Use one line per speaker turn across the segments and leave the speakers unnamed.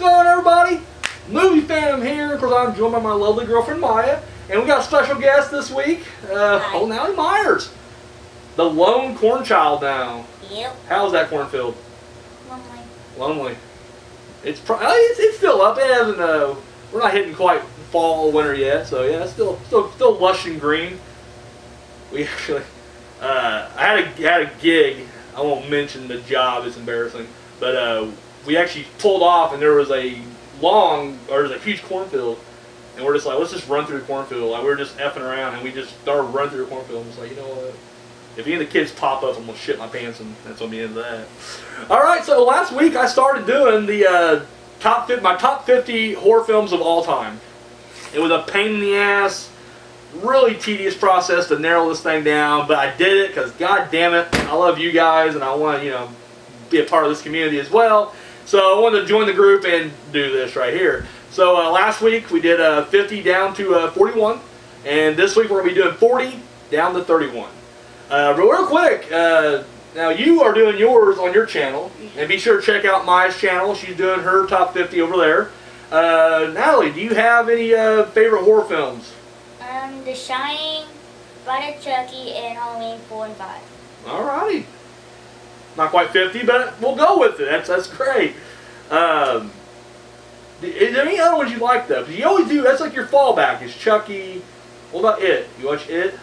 going on, everybody? Movie Fam here. Of course, I'm joined by my lovely girlfriend Maya, and we got a special guest this week. Old Natalie Myers, the lone corn child now.
Yep.
How's that cornfield?
Lonely.
Lonely. It's still up. It hasn't. We're not hitting quite fall, winter yet, so yeah, it's still lush and green. We actually, I had a gig. I won't mention the job; it's embarrassing. But we actually pulled off, and there was a huge cornfield, and we're just like, let's just run through the cornfield. Like, we were just effing around, and we just started running through the cornfield. And was like, you know what? If any of the kids pop up, I'm gonna shit my pants, and that's gonna be the end of that. All right, so last week I started doing the my top 50 horror films of all time. It was a pain in the ass. Really tedious process to narrow this thing down, but I did it because, god damn it, I love you guys and I want to, be a part of this community as well. So I wanted to join the group and do this right here. So last week we did 50 down to 41, and this week we're going to be doing 40 down to 31. Real quick, now you are doing yours on your channel, and be sure to check out Maya's channel. She's doing her top 50 over there. Natalie, do you have any favorite horror films?
The Shining, Bride of Chucky, and Halloween 4 and 5.
Alrighty. Not quite 50, but we'll go with it. That's great. Is there any other ones you like, though? Because you always do, that's like your fallback, is Chucky. What about It? You watch It?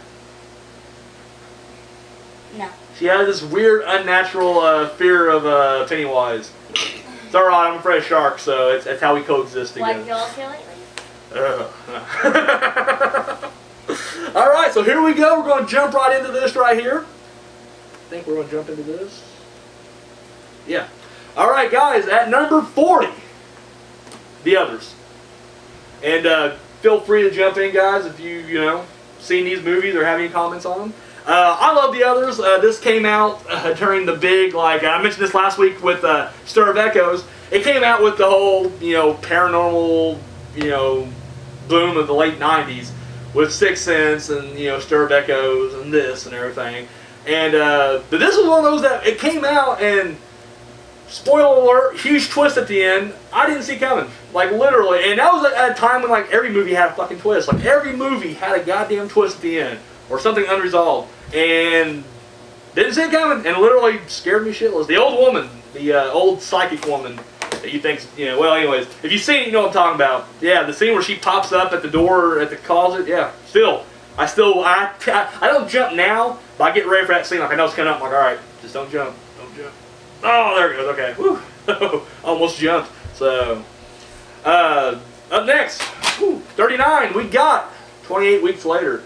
No.
She has this weird, unnatural fear of Pennywise. It's alright, I'm afraid of sharks, so that's how we coexist together.
Like y'all feel lately?
Alright, so here we go. We're going to jump right into this right here. I think we're going to jump into this. Yeah. Alright, guys, at number 40, The Others. And feel free to jump in, guys, if you seen these movies or have any comments on them. I love The Others. This came out during the big, I mentioned this last week with Stir of Echoes. It came out with the whole, paranormal, boom of the late 90s with Sixth Sense and, Stir of Echoes and this and everything. And, but this was one of those that it came out and, spoiler alert, huge twist at the end. I didn't see coming. Like, literally. And that was at a time when, every movie had a fucking twist. Like, every movie had a goddamn twist at the end. Or something unresolved. And didn't see it coming. And literally scared me shitless. The old woman. The old psychic woman that you think, well, anyways. If you've seen it, you know what I'm talking about. Yeah, the scene where she pops up at the door, at the closet. Yeah, I don't jump now, but I get ready for that scene. Like, I know it's coming up. I'm like, alright, just don't jump. Don't jump. Oh, there it goes. Okay. Whew. Almost jumped. So, up next, 39. We got 28 weeks later.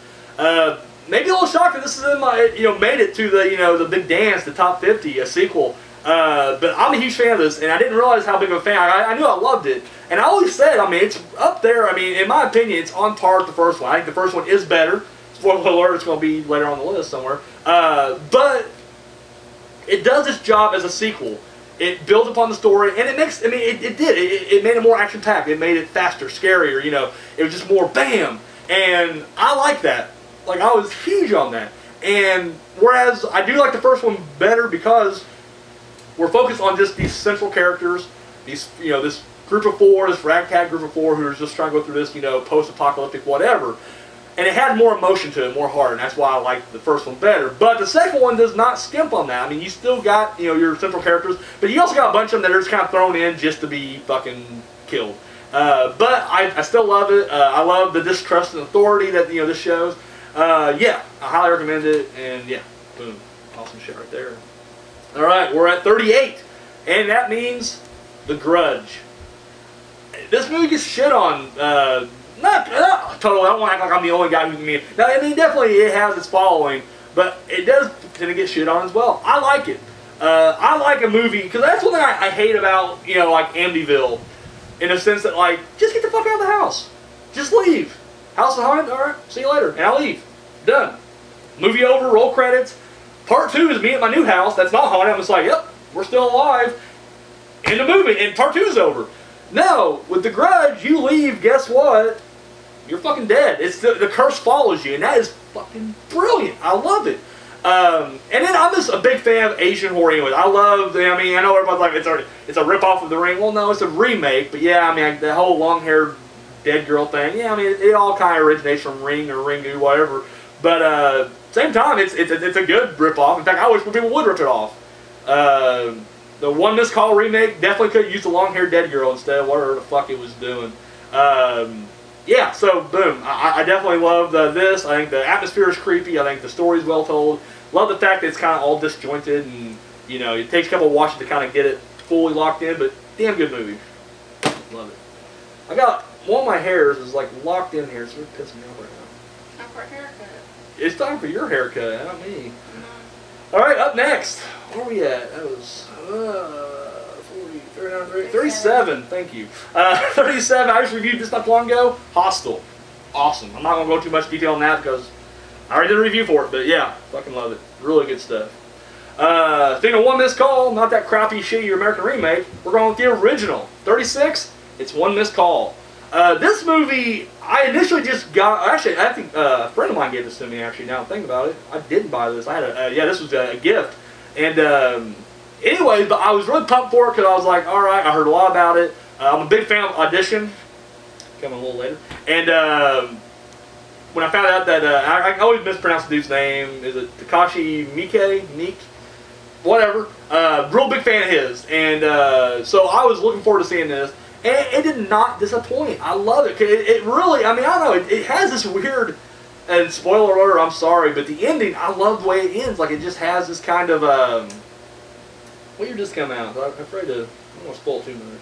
Maybe a little shocked that this is in my, made it to the, the big dance, the top 50, a sequel. But I'm a huge fan of this, and I didn't realize how big of a fan. I knew I loved it, and I always said, it's up there. In my opinion, it's on par with the first one. I think the first one is better. Spoiler alert, it's going to be later on the list somewhere. But it does its job as a sequel. It builds upon the story, and it makes, it made it more action-packed. It made it faster, scarier, It was just more bam, and I like that. Like, I was huge on that. And whereas I do like the first one better because we're focused on just these central characters, these, this group of four, this ragtag group of four who are just trying to go through this, post-apocalyptic whatever. And it had more emotion to it, more heart, and that's why I like the first one better. But the second one does not skimp on that. You still got, your central characters, but you also got a bunch of them that are just kind of thrown in just to be fucking killed. But I still love it. I love the distrust and authority that, this shows. Yeah, I highly recommend it, and yeah, boom, awesome shit right there. Alright, we're at 38, and that means The Grudge. This movie gets shit on, not totally, I don't want to act like I'm the only guy who can mean it. Now, definitely it has its following, but it does tend to get shit on as well. I like it. I like a movie, because that's one thing I hate about, Amityville, in the sense that, just get the fuck out of the house. Just leave. House of Haunted, alright, see you later. And I'll leave. Done. Movie over, roll credits. Part 2 is me at my new house. That's not haunted. I'm just like, yep, we're still alive. In the movie, and part 2 is over. No, with The Grudge, you leave, guess what? You're fucking dead. The curse follows you, and that is fucking brilliant. I love it. And then I'm just a big fan of Asian horror anyway. I love, I mean, I know everybody's like, it's a rip-off of The Ring. Well, no, it's a remake. But yeah, I mean, the whole long-haired dead girl thing, yeah, I mean, it all kind of originates from Ring or Ringu, whatever. But same time, it's a good rip-off. In fact, I wish people would rip it off. The One Missed Call remake definitely could have used the long-haired dead girl instead of whatever the fuck it was doing. Yeah, so boom. I definitely love this. I think the atmosphere is creepy. I think the story's well told. Love the fact that it's kind of all disjointed and, you know, it takes a couple of watches to kind of get it fully locked in, but damn good movie. Love it. I got one of my hairs is like locked in here, so it's pissing me off right now.
Time for a haircut.
It's time for your haircut, not me. All right, up next. Where are we at? That was 40, 39, 37. Thank you. 37. I just reviewed this not long ago. Hostel. Awesome. I'm not going to go too much detail on that because I already did a review for it, but yeah, fucking love it. Really good stuff. Speaking of One Missed Call, not that crappy, shitty American remake, we're going with the original. 36, it's One Missed Call. This movie, I initially just got, actually, I think a friend of mine gave this to me, actually, now I'm thinking about it. I didn't buy this. I had yeah, this was a gift. And anyways, but I was really pumped for it because I was like, alright, I heard a lot about it. I'm a big fan of Audition. Coming a little later. And when I found out that, I always mispronounce the dude's name. Is it Takashi Miike? Whatever. Real big fan of his. And so I was looking forward to seeing this. And it did not disappoint. I love it. It really, I mean, I don't know, it has this weird, and spoiler alert, I'm sorry, but the ending, I love the way it ends. Like, it just has this kind of, what year just come out? I'm afraid to, I don't want to spoil too much.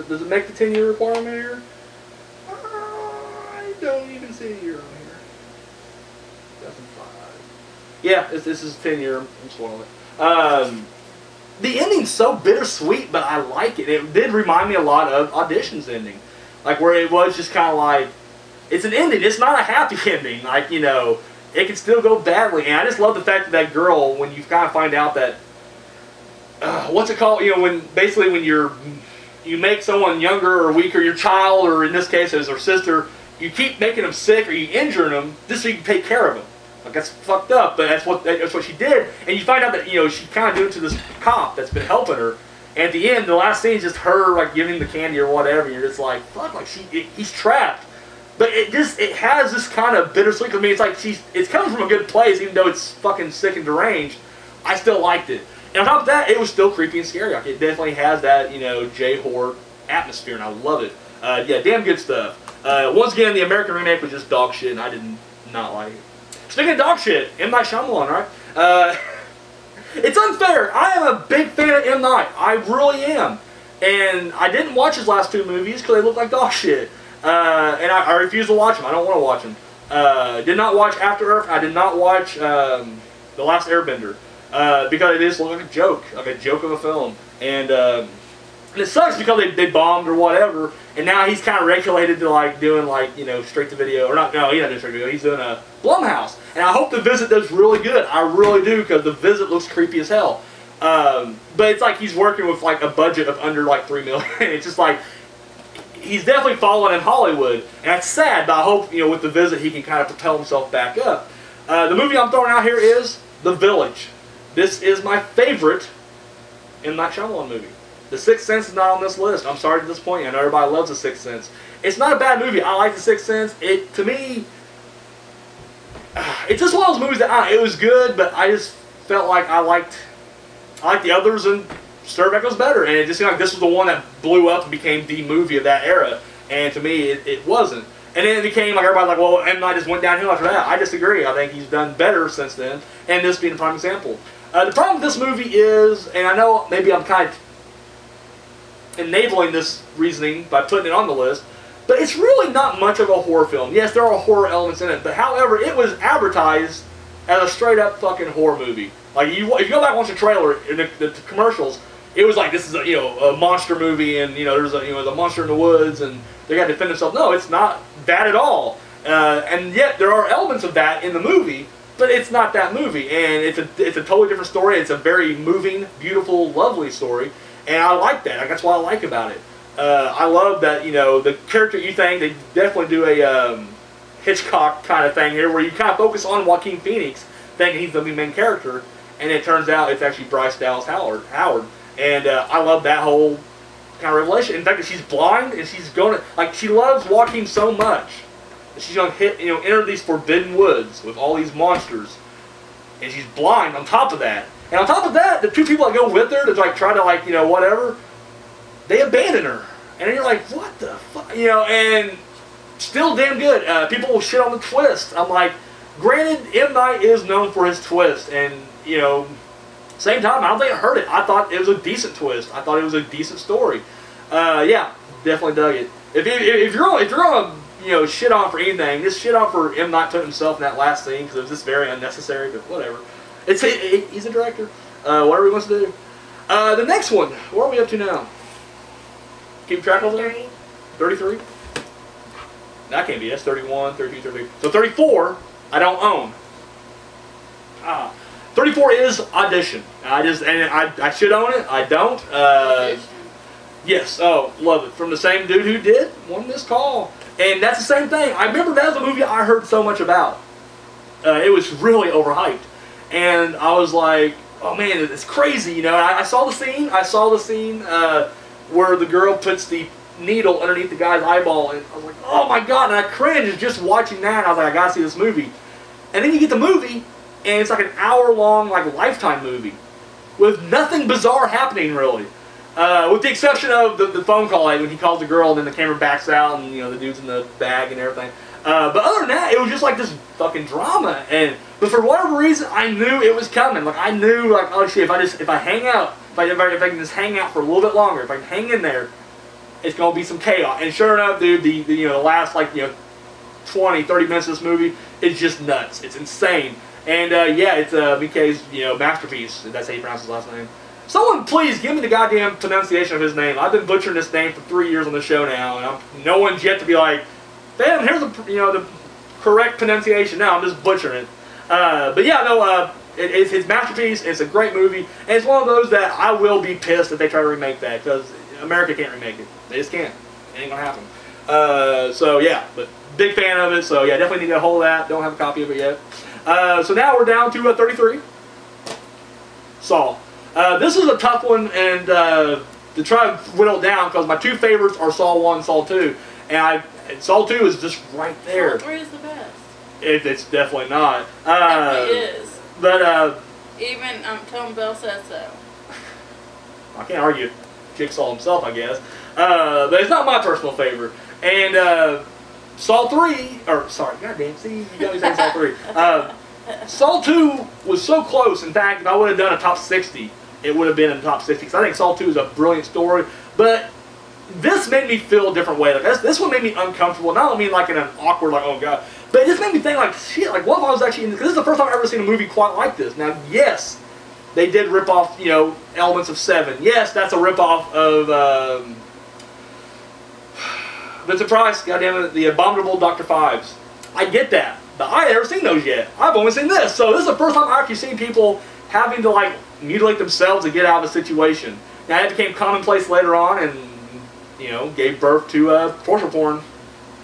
Does it make the 10-year requirement here? I don't even see a year on here. 2005. Yeah, this is 10-year. I'm spoiling it. The ending's so bittersweet, but I like it. It did remind me a lot of Audition's ending. Like, where it was just kind of like, it's an ending. It's not a happy ending. Like, you know, it can still go badly. And I just love the fact that that girl, when you kind of find out that, what's it called? You know, when basically when you make someone younger or weaker, your child, or in this case, as her sister, you keep making them sick or you injuring them just so you can take care of them. Like, that's fucked up, but that's what she did. And you find out that, you know, she kind of doing it to this cop that's been helping her. And at the end, the last scene is just her, like, giving the candy or whatever. And you're just like, fuck, like, he's trapped. But it has this kind of bittersweet. I mean, it's like it's coming from a good place, even though it's fucking sick and deranged. I still liked it. And on top of that, it was still creepy and scary. Like, it definitely has that, you know, J-horror atmosphere, and I love it. Yeah, damn good stuff. Once again, the American remake was just dog shit, and I did not like it. Speaking of dog shit, M. Night Shyamalan, right? It's unfair. I am a big fan of M. Night. I really am. And I didn't watch his last two movies because they look like dog shit. And I refuse to watch them. I don't want to watch them. Did not watch After Earth. I did not watch The Last Airbender. Because it just looked like a joke of a film. And it sucks because they bombed or whatever. And now he's kind of regulated to, like, doing, like, you know, straight to video. Or not, no, he's not doing straight to video. He's doing a Blumhouse. And I hope The Visit does really good. I really do, because The Visit looks creepy as hell. But it's like he's working with, like, a budget of under, like, $3 million. It's just like, he's definitely fallen in Hollywood. And that's sad, but I hope, you know, with The Visit, he can kind of propel himself back up. The movie I'm throwing out here is The Village. This is my favorite M. Night Shyamalan movie. The Sixth Sense is not on this list. I'm sorry to disappoint you. I know everybody loves The Sixth Sense. It's not a bad movie. I like The Sixth Sense. To me, it's just one of those movies that it was good, but I just felt like I liked the others, and Stir Echoes better. And it just seemed like this was the one that blew up and became the movie of that era. And to me, it wasn't. And then it became like everybody's like, well, M. Night just went downhill after that. I disagree. I think he's done better since then. And this being a prime example. The problem with this movie is, and I know maybe I'm kind of enabling this reasoning by putting it on the list, but it's really not much of a horror film. Yes, there are horror elements in it, but however, it was advertised as a straight up fucking horror movie. Like, if you go back and watch the trailer in the commercials, it was like, this is a monster movie, and there's a monster in the woods, and they got to defend themselves. No, it's not that at all. And yet there are elements of that in the movie, but it's not that movie, and it's a totally different story. It's a very moving, beautiful, lovely story. And I like that. That's what I like about it. I love that, the character you think, they definitely do a Hitchcock kind of thing here, where you kind of focus on Joaquin Phoenix, thinking he's the main character, and it turns out it's actually Bryce Dallas Howard. And I love that whole kind of revelation. In fact, she's blind, and she's going to, like, she loves Joaquin so much that she's going to enter these forbidden woods with all these monsters, and she's blind on top of that. And on top of that, the two people that go with her to like try to like, whatever, they abandon her. And then you're like, what the fuck? And still damn good. People will shit on the twist. I'm like, granted, M. Night is known for his twist. And, same time, I don't think I hurt it. I thought it was a decent twist. I thought it was a decent story. Yeah, definitely dug it. If you're gonna shit on for anything, just shit on for M. Night putting himself in that last scene, because it was just very unnecessary, but whatever. He's a director. Whatever he wants to do. The next one, what are we up to now? Keep track of that? 33? That can't be. That's 31, 32, 33. So 34, I don't own. 34 is Audition. I should own it. I don't. Yes. Oh, love it. From the same dude who did One Missed Call. And that's the same thing. I remember that was a movie I heard so much about. It was really overhyped. And I was like, oh man, it's crazy, I saw the scene. Where the girl puts the needle underneath the guy's eyeball, and I was like, oh my god, and I cringed just watching that, and I was like, I gotta see this movie. And then you get the movie, and it's like an hour-long, like, Lifetime movie, with nothing bizarre happening, really. With the exception of the phone call, like, when he calls the girl, and then the camera backs out, and, the dude's in the bag and everything. But other than that, it was just like this fucking drama, but for whatever reason, I knew it was coming. Like, I knew, like, oh shit, if I hang out, if I can just hang out for a little bit longer, if I can hang in there, it's gonna be some chaos. And sure enough, dude, the last 20, 30 minutes of this movie is just nuts. It's insane. And yeah, it's BK's masterpiece. That's how you pronounce his last name. Someone please give me the goddamn pronunciation of his name. I've been butchering this name for 3 years on the show now, and no one's yet to be like, damn, here's the correct pronunciation. No, I'm just butchering it. But yeah, no. It's his masterpiece. It's a great movie, and it's one of those that I will be pissed if they try to remake that, because America can't remake it. They just can't. It ain't gonna happen. So yeah, but big fan of it. So yeah, definitely need to get a hold of that. Don't have a copy of it yet. So now we're down to 33. Saw. This is a tough one, and to try to whittle it down, because my two favorites are Saw 1, Saw 2, and Saw 2 is just right there.
Saw 3 is the best.
It's definitely not.
It definitely is.
But
even Tone Bell says so.
I can't argue Jigsaw himself, I guess. But it's not my personal favorite. And Saw 3, or sorry, goddamn, see, you got me saying Saw 3. Saw 2 was so close. In fact, if I would have done a top 60, it would have been in the top 60. Because I think Saw 2 is a brilliant story. But this made me feel a different way. Like this one made me uncomfortable. Not only like in an awkward, like, oh god, but it just made me think like, shit, like what if I was actually in this? Because this is the first time I've ever seen a movie quite like this. Now, yes, they did rip off, elements of Seven. Yes, that's a rip off of Vincent Price, goddammit, The Abominable Dr. Fives. I get that, but I ain't ever seen those yet. I've only seen this. So this is the first time I've actually seen people having to like mutilate themselves to get out of a situation. Now it became commonplace later on, and gave birth to torture porn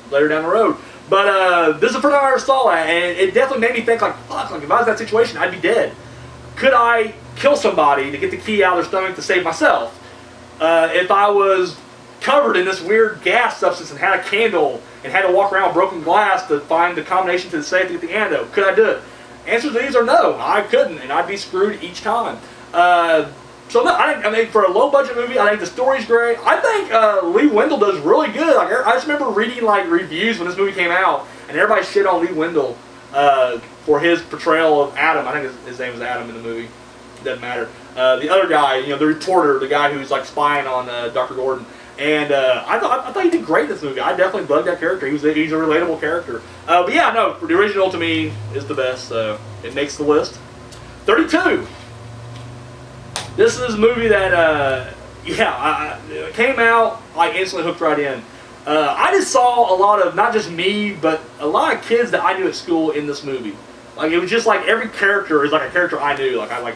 later down the road. But this is the first time I ever saw that, and it definitely made me think like, fuck, like if I was in that situation, I'd be dead. Could I kill somebody to get the key out of their stomach to save myself? If I was covered in this weird gas substance and had a candle and had to walk around with broken glass to find the combination to the safe to get the antidote, could I do it? Answers to these are no, I couldn't, and I'd be screwed each time. So no, I mean, for a low-budget movie, I think the story's great. I think Lee Wendell does really good. Like, I just remember reading like reviews when this movie came out, and everybody shit on Lee Wendell for his portrayal of Adam. I think his name was Adam in the movie. Doesn't matter. The other guy, the reporter, the guy who's like spying on Dr. Gordon, and I thought he did great in this movie. I definitely loved that character. He's a relatable character. But yeah, no, the original to me is the best. So it makes the list. 32. This is a movie that, it came out, I instantly hooked right in. I just saw a lot of, not just me, but a lot of kids that I knew at school in this movie. Like, it was just like every character is like a character I knew. Like,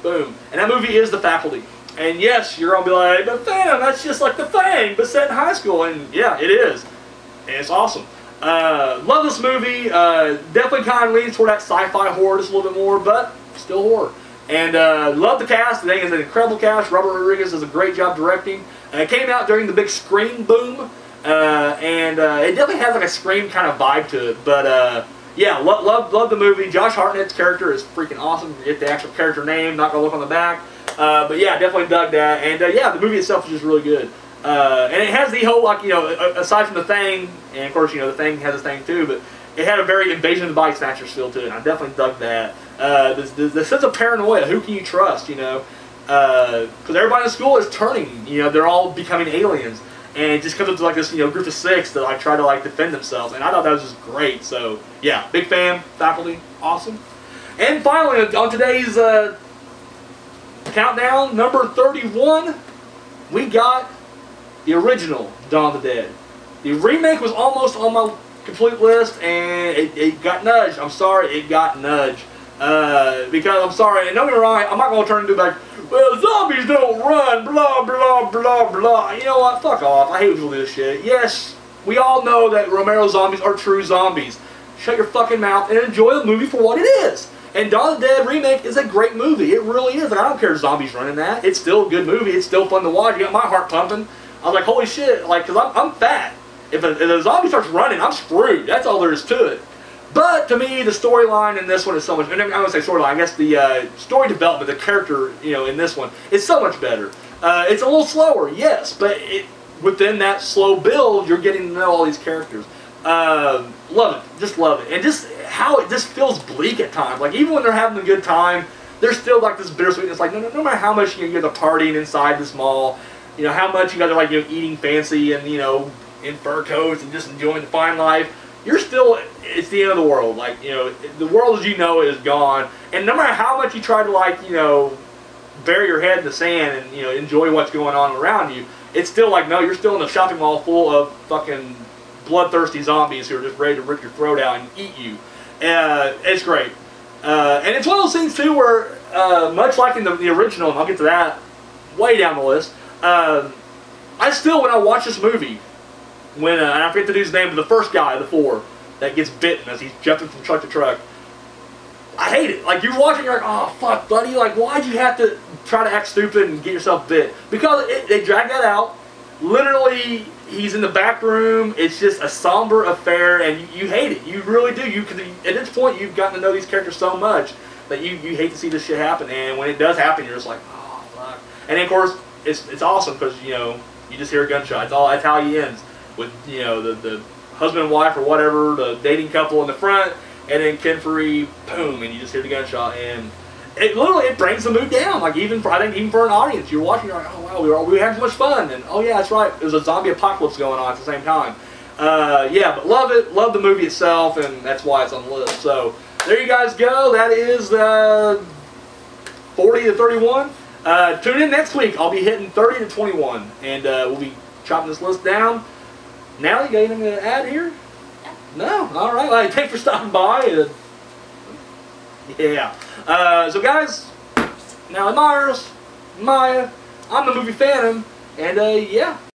boom. And that movie is The Faculty. And yes, you're going to be like, but fam, that's just like The Thing, but set in high school. And yeah, it is. And it's awesome. Love this movie. Definitely kind of leans toward that sci-fi horror just a little bit more, but still horror. And love the cast. I think it's an incredible cast. Robert Rodriguez does a great job directing. It came out during the big Scream boom, and it definitely has like a Scream kind of vibe to it. But yeah, love the movie. Josh Hartnett's character is freaking awesome. You get the actual character name. Not gonna look on the back. But yeah, definitely dug that. And yeah, the movie itself is just really good. And it has the whole, like, you know, aside from the Thing, and of course, you know, the Thing has its thing too, but it had a very Invasion of the Body Snatchers feel to it, and I definitely dug that. The sense of paranoia, who can you trust, you know? Because everybody in school is turning, you know, they're all becoming aliens. And it just comes up to like this, you know, group of 6 that like try to like defend themselves, and I thought that was just great. So yeah, big fan, faculty, awesome. And finally, on today's countdown, number 31, we got the original Dawn of the Dead. The remake was almost on my complete list, and it got nudged. I'm sorry, it got nudged. Because I'm sorry, and don't get me wrong, I'm not going to turn into like, well, zombies don't run, blah, blah, blah, blah. You know what? Fuck off. I hate people do this shit. Yes, we all know that Romero zombies are true zombies. Shut your fucking mouth and enjoy the movie for what it is. And Dawn of the Dead remake is a great movie. It really is. Like, I don't care if zombies running that. It's still a good movie. It's still fun to watch. You got my heart pumping. I was like, holy shit. Like, because I'm fat. If a zombie starts running, I'm screwed. That's all there is to it. But to me, the storyline in this one is so much. And I'm going to say storyline. I guess the story development, the character, you know, in this one is so much better. It's a little slower, yes, but within that slow build, you're getting to know all these characters. Love it, just love it, and just how it just feels bleak at times. Like even when they're having a good time, there's still like this bittersweetness. Like no matter how much you guys are partying inside this mall, you know how much you guys are like eating fancy and in fur coats and just enjoying the fine life. You're still, it's the end of the world. Like, the world as you know it is gone. And no matter how much you try to bury your head in the sand and, enjoy what's going on around you, it's still like, no, you're still in a shopping mall full of fucking bloodthirsty zombies who are just ready to rip your throat out and eat you. It's great. And it's one of those things, too, where, much like in the original, and I'll get to that way down the list, I still, when I watch this movie, when, and I forget the dude's name, but the first guy, the 4, that gets bitten as he's jumping from truck to truck, I hate it. Like, you're watching, you're like, oh, fuck, buddy, like, why'd you have to try to act stupid and get yourself bit? Because they drag that out. Literally, he's in the back room. It's just a somber affair, and you hate it. You really do. Cause at this point, you've gotten to know these characters so much that you hate to see this shit happen. And when it does happen, you're just like, oh, fuck. And then, of course, it's awesome because, you just hear a gunshot. That's how he ends. With, the husband and wife or whatever, the dating couple in the front, and then Ken Free, boom, and you just hear the gunshot, and it brings the mood down. Like even for an audience, you're watching, you're like, oh wow, we had so much fun, and oh yeah, that's right, there's a zombie apocalypse going on at the same time. Yeah, but love it, love the movie itself, and that's why it's on the list. So there you guys go. That is 40 to 31. Tune in next week. I'll be hitting 30 to 21, and we'll be chopping this list down. Natalie, you got anything to add here? No? All right. Well, thanks for stopping by. Yeah. So, guys, Natalie Myers, Maya, I'm the Movie Phantom, and, yeah.